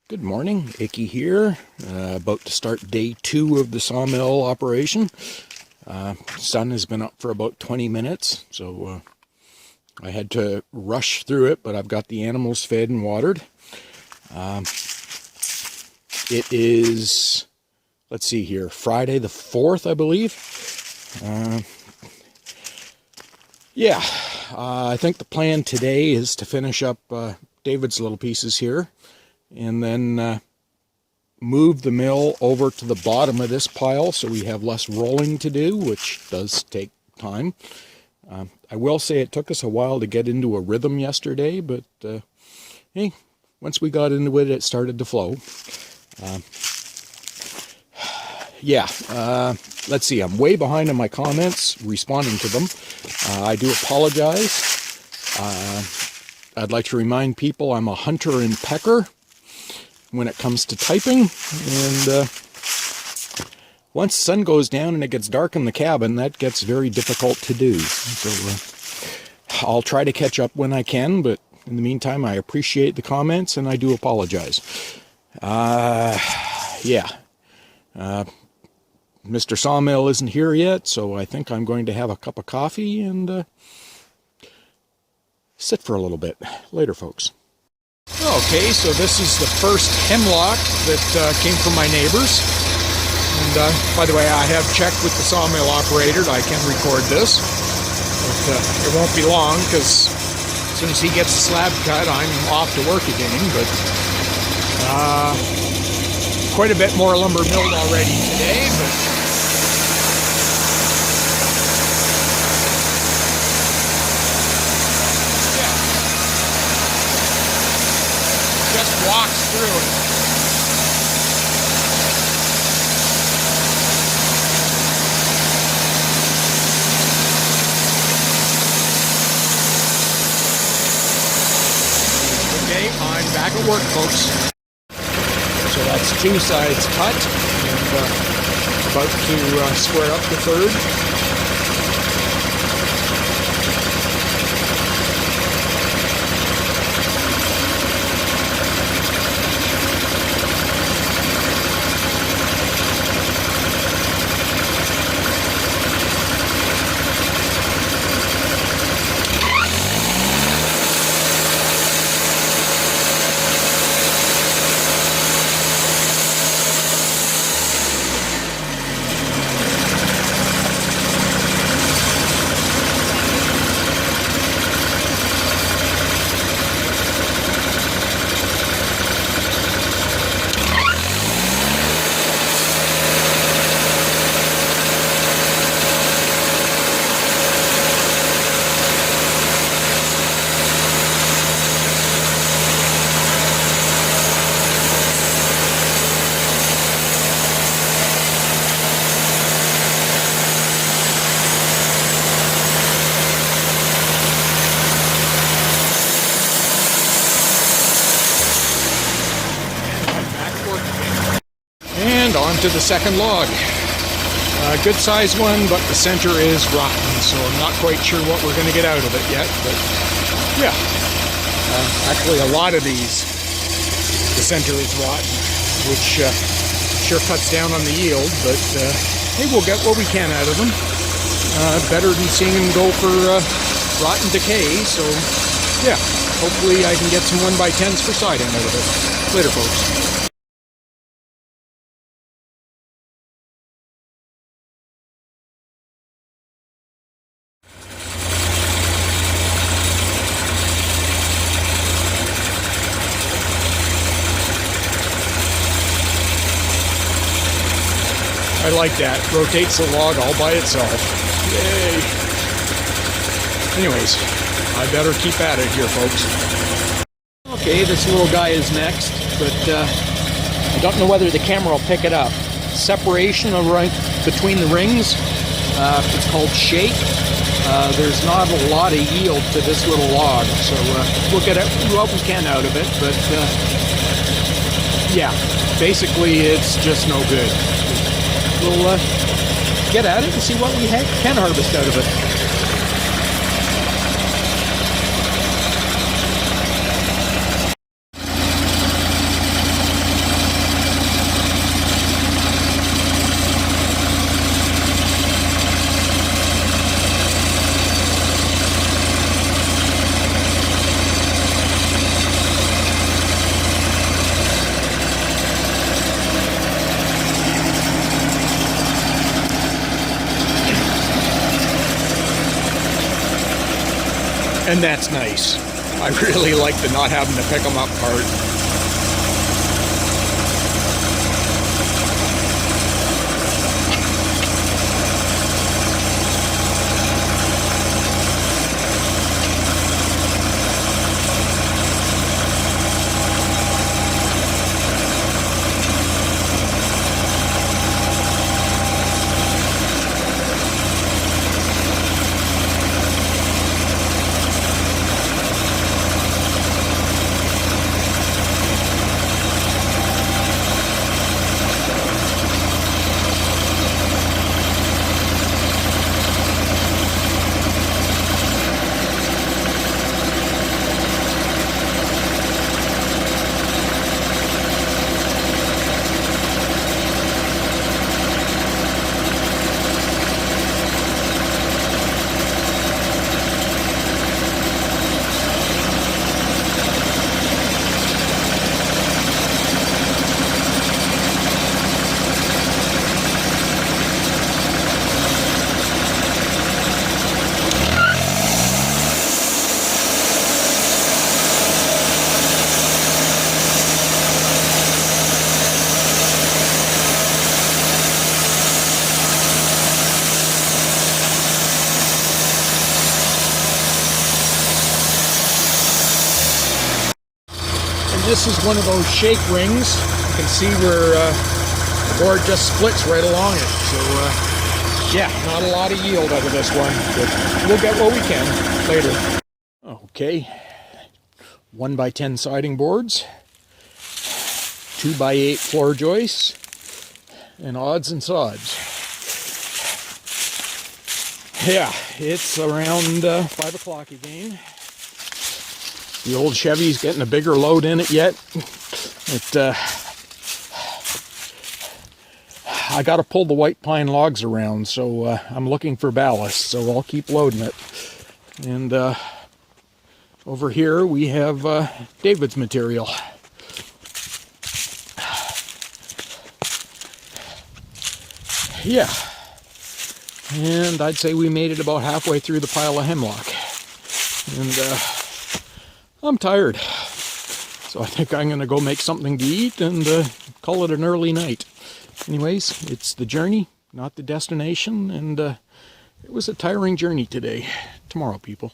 Good morning, Icky here. About to start day 2 of the sawmill operation. Sun has been up for about 20 minutes, so I had to rush through it, but I've got the animals fed and watered. It is, let's see here, Friday the 4th, I believe. I think the plan today is to finish up David's little pieces here, and then move the mill over to the bottom of this pile so we have less rolling to do, which does take time. I will say it took us a while to get into a rhythm yesterday, but hey, once we got into it, it started to flow. Let's see, I'm way behind on my comments, responding to them. I do apologize. I'd like to remind people I'm a hunter and pecker when it comes to typing, and once the sun goes down and it gets dark in the cabin, that gets very difficult to do. So I'll try to catch up when I can, but in the meantime, I appreciate the comments and I do apologize. Mr. Sawmill isn't here yet, so I think I'm going to have a cup of coffee and sit for a little bit. Later, folks. Okay, so this is the first hemlock that came from my neighbors. And by the way, I have checked with the sawmill operator. I can record this, but it won't be long because as soon as he gets the slab cut, I'm off to work again. But quite a bit more lumber milled already today. But just walks through it. Okay, I'm back at work, folks. So that's 2 sides cut, and about to square up the third. And on to the second log. Good sized one, but the center is rotten, so I'm not quite sure what we're going to get out of it yet. But yeah, actually a lot of these, the center is rotten, which sure cuts down on the yield, but hey, we'll get what we can out of them. Better than seeing them go for rotten decay, so yeah, hopefully I can get some 1x10s for siding out of it. Later, folks. I like that. Rotates the log all by itself. Yay! Anyways, I better keep at it here, folks. Okay, this little guy is next, but I don't know whether the camera will pick it up. Separation right between the rings. It's called shake. There's not a lot of yield to this little log, so we'll get what we can out of it, but yeah, basically it's just no good. We'll get at it and see what we can harvest out of it. And that's nice. I really like the not having to pick them up part. This is one of those shake rings. You can see where the board just splits right along it. So yeah, not a lot of yield out of this one, but we'll get what we can later. Okay, 1x10 siding boards, 2x8 floor joists, and odds and sods. Yeah, it's around 5 o'clock again. The old Chevy's getting a bigger load in it yet. I got to pull the white pine logs around, so I'm looking for ballast, so I'll keep loading it. And over here we have David's material. Yeah, and I'd say we made it about halfway through the pile of hemlock. And I'm tired, so I think I'm going to go make something to eat and call it an early night. Anyways, it's the journey, not the destination, and it was a tiring journey today. Tomorrow, people.